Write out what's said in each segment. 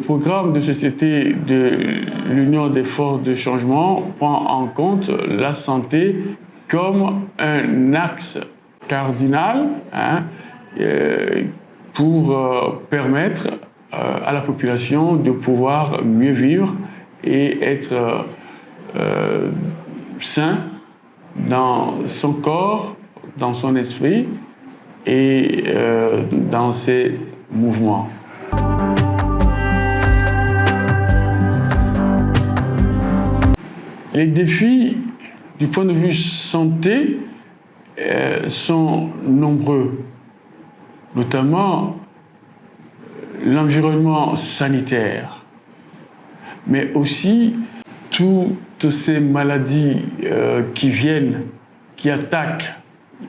programme de société de l'Union des forces de changement prend en compte la santé comme un axe cardinal pour permettre à la population de pouvoir mieux vivre et être sain dans son corps, dans son esprit et dans ses mouvements. Les défis du point de vue santé sont nombreux, notamment l'environnement sanitaire, mais aussi toutes ces maladies qui attaquent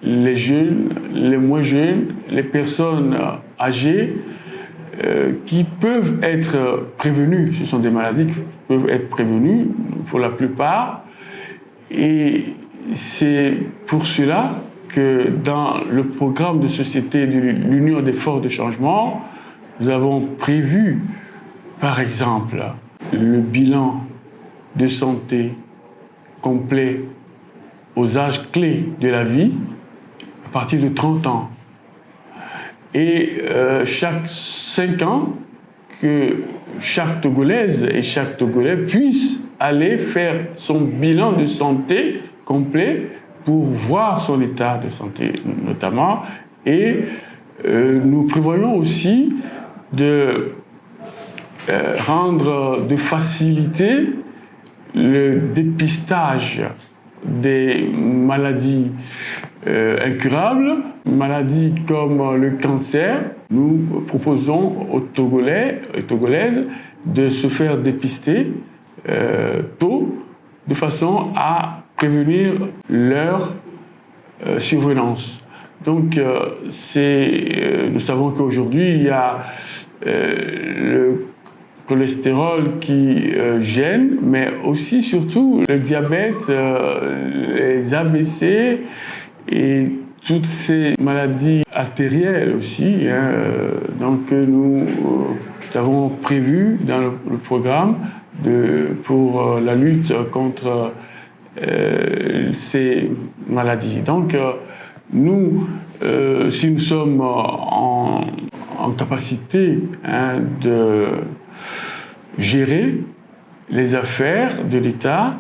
les jeunes, les moins jeunes, les personnes âgées, qui peuvent être prévenues. Ce sont des maladies qui peuvent être prévenues pour la plupart. Et c'est pour cela que dans le programme de société de l'Union des forces de changement, nous avons prévu, par exemple, le bilan de santé complet aux âges clés de la vie à partir de 30 ans. Et chaque 5 ans, que chaque Togolaise et chaque Togolais puisse aller faire son bilan de santé complet pour voir son état de santé notamment. Et nous prévoyons aussi de faciliter le dépistage des maladies incurables, maladies comme le cancer. Nous proposons aux Togolais et Togolaises de se faire dépister tôt, de façon à prévenir leur survenance. Donc, nous savons qu'aujourd'hui, il y a le cholestérol qui gêne, mais aussi, surtout, le diabète, les AVC et toutes ces maladies artérielles aussi. Donc, nous avons prévu dans le programme pour la lutte contre ces maladies. Donc, si nous sommes en capacité de gérer les affaires de l'État,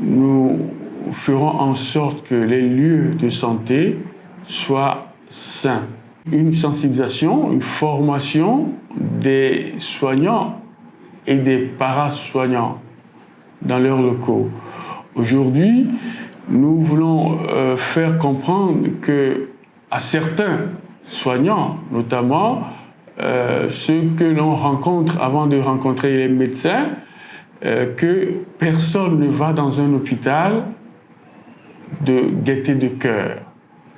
nous ferons en sorte que les lieux de santé soient sains. Une sensibilisation, une formation des soignants et des parasoignants dans leurs locaux. Aujourd'hui, nous voulons faire comprendre qu'à certains soignants, notamment ceux que l'on rencontre avant de rencontrer les médecins, que personne ne va dans un hôpital de gaieté de cœur.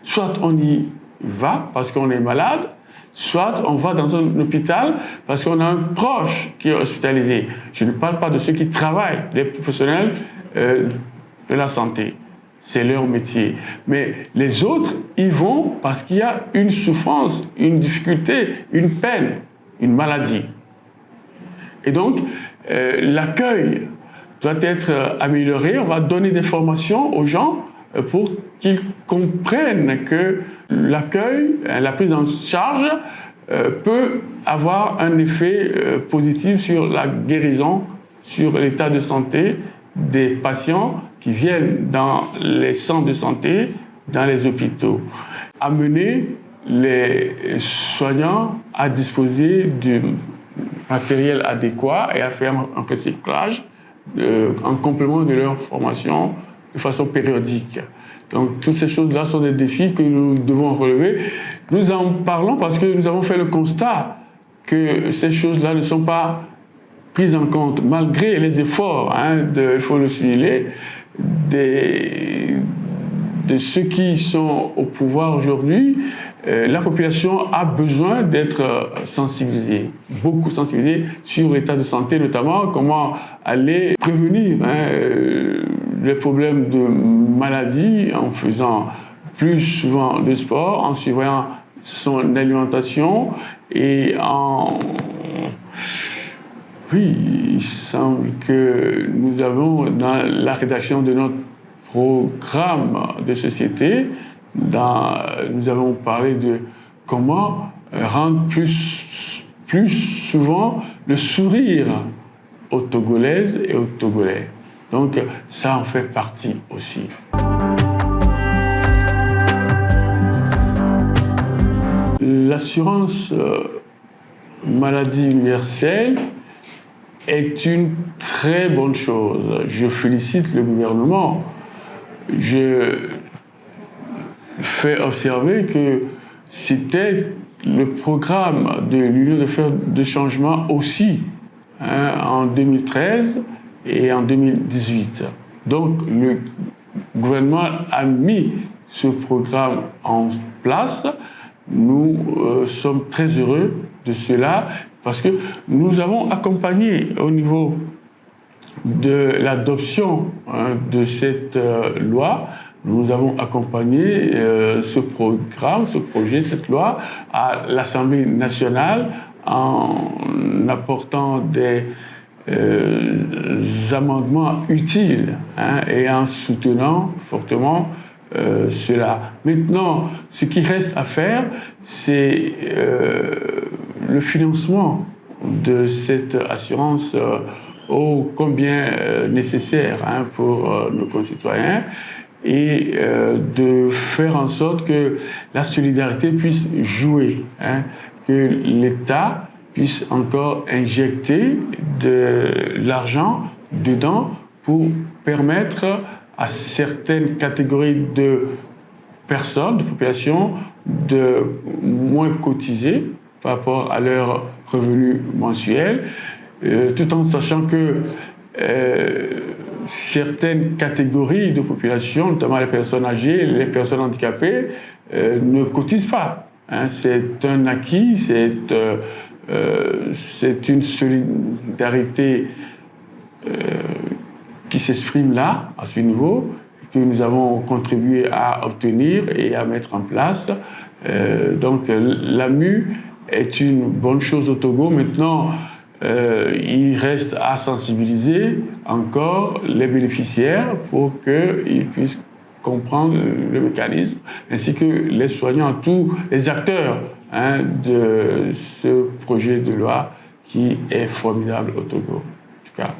Soit on y va parce qu'on est malade, soit on va dans un hôpital parce qu'on a un proche qui est hospitalisé. Je ne parle pas de ceux qui travaillent, les professionnels de la santé. C'est leur métier. Mais les autres, ils vont parce qu'il y a une souffrance, une difficulté, une peine, une maladie. Et donc, l'accueil doit être amélioré. On va donner des formations aux gens pour qu'ils comprennent que l'accueil, la prise en charge peut avoir un effet positif sur la guérison, sur l'état de santé des patients qui viennent dans les centres de santé, dans les hôpitaux. Amener les soignants à disposer du matériel adéquat et à faire un recyclage en complément de leur formation de façon périodique. Donc, toutes ces choses-là sont des défis que nous devons relever. Nous en parlons parce que nous avons fait le constat que ces choses-là ne sont pas prises en compte, malgré les efforts, il faut le souligner, de ceux qui sont au pouvoir aujourd'hui. La population a besoin d'être sensibilisée, beaucoup sensibilisée sur l'état de santé, notamment comment aller prévenir les problèmes de maladie en faisant plus souvent de sport, en surveillant son alimentation et en Oui, il semble que nous avons, dans la rédaction de notre programme de société, nous avons parlé de comment rendre plus souvent le sourire aux Togolaises et aux Togolais. Donc ça en fait partie aussi. L'assurance maladie universelle est une très bonne chose. Je félicite le gouvernement. Je fais observer que c'était le programme de l'Union de faire de changement aussi, en 2013 et en 2018. Donc le gouvernement a mis ce programme en place. Nous sommes très heureux de cela parce que nous avons accompagné au niveau de l'adoption de cette loi. Nous avons accompagné ce programme, ce projet, cette loi à l'Assemblée nationale en apportant des amendements utiles et en soutenant fortement cela. Maintenant, ce qui reste à faire, c'est le financement de cette assurance ô combien nécessaire pour nos concitoyens et de faire en sorte que la solidarité puisse jouer, que l'État puisse encore injecter de l'argent dedans pour permettre à certaines catégories de personnes, de population, de moins cotiser par rapport à leurs revenus mensuels, tout en sachant que certaines catégories de population, notamment les personnes âgées, les personnes handicapées, ne cotisent pas. C'est un acquis, c'est une solidarité qui s'exprime là, à ce niveau, que nous avons contribué à obtenir et à mettre en place. Donc l'AMU est une bonne chose au Togo. Maintenant, il reste à sensibiliser encore les bénéficiaires pour qu'ils puissent comprendre le mécanisme, ainsi que les soignants, tous les acteurs de ce projet de loi qui est formidable au Togo. En tout cas.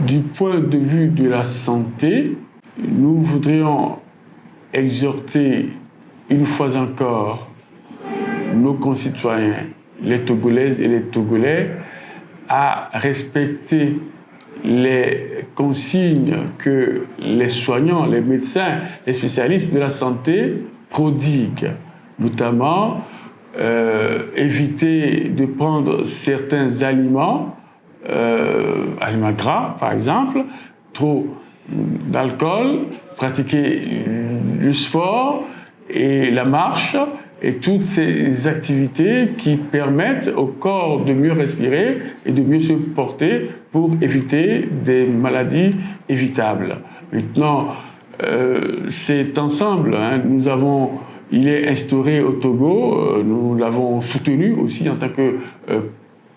Du point de vue de la santé, nous voudrions exhorter une fois encore nos concitoyens, les Togolaises et les Togolais, à respecter les consignes que les soignants, les médecins, les spécialistes de la santé prodiguent, notamment éviter de prendre certains aliments, aliments gras par exemple, trop d'alcool, pratiquer le sport et la marche et toutes ces activités qui permettent au corps de mieux respirer et de mieux se porter pour éviter des maladies évitables. Maintenant, c'est ensemble, il est instauré au Togo, nous l'avons soutenu aussi en tant que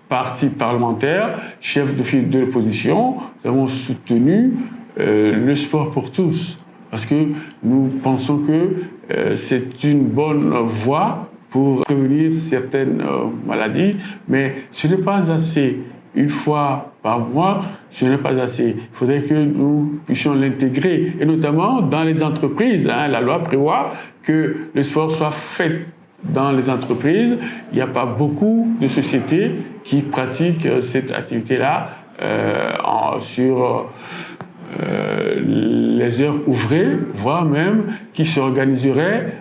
parti parlementaire, chef de file de l'opposition, nous avons soutenu le sport pour tous. Parce que nous pensons que c'est une bonne voie pour prévenir certaines maladies, mais ce n'est pas assez. Une fois par mois, ce n'est pas assez. Il faudrait que nous puissions l'intégrer, et notamment dans les entreprises. La loi prévoit que le sport soit fait dans les entreprises. Il n'y a pas beaucoup de sociétés qui pratiquent cette activité-là sur les heures ouvrées, voire même qui s'organiseraient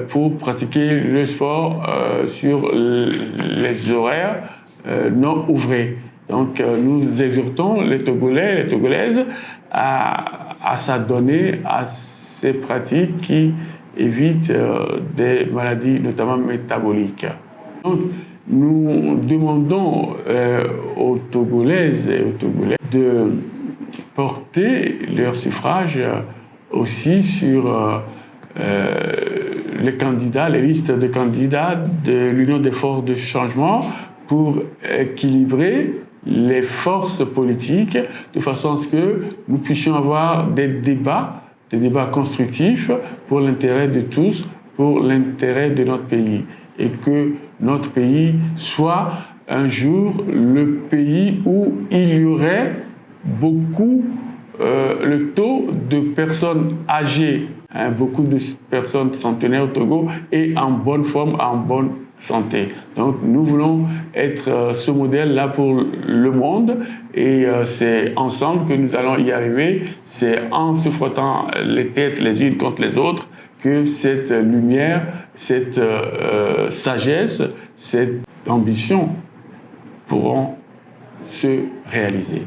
pour pratiquer le sport sur les horaires non ouvrés. Donc nous exhortons les Togolais et les Togolaises à s'adonner à ces pratiques qui évitent des maladies, notamment métaboliques. Donc nous demandons aux Togolaises et aux Togolais de porter leur suffrage aussi sur les candidats, les listes de candidats de l'Union des forces de changement pour équilibrer les forces politiques de façon à ce que nous puissions avoir des débats constructifs pour l'intérêt de tous, pour l'intérêt de notre pays. Et que notre pays soit un jour le pays où il y aurait beaucoup le taux de personnes âgées, beaucoup de personnes centenaires au Togo et en bonne forme, en bonne santé. Donc nous voulons être ce modèle-là pour le monde et c'est ensemble que nous allons y arriver. C'est en se frottant les têtes les unes contre les autres que cette lumière, cette sagesse, cette ambition pourront se réaliser.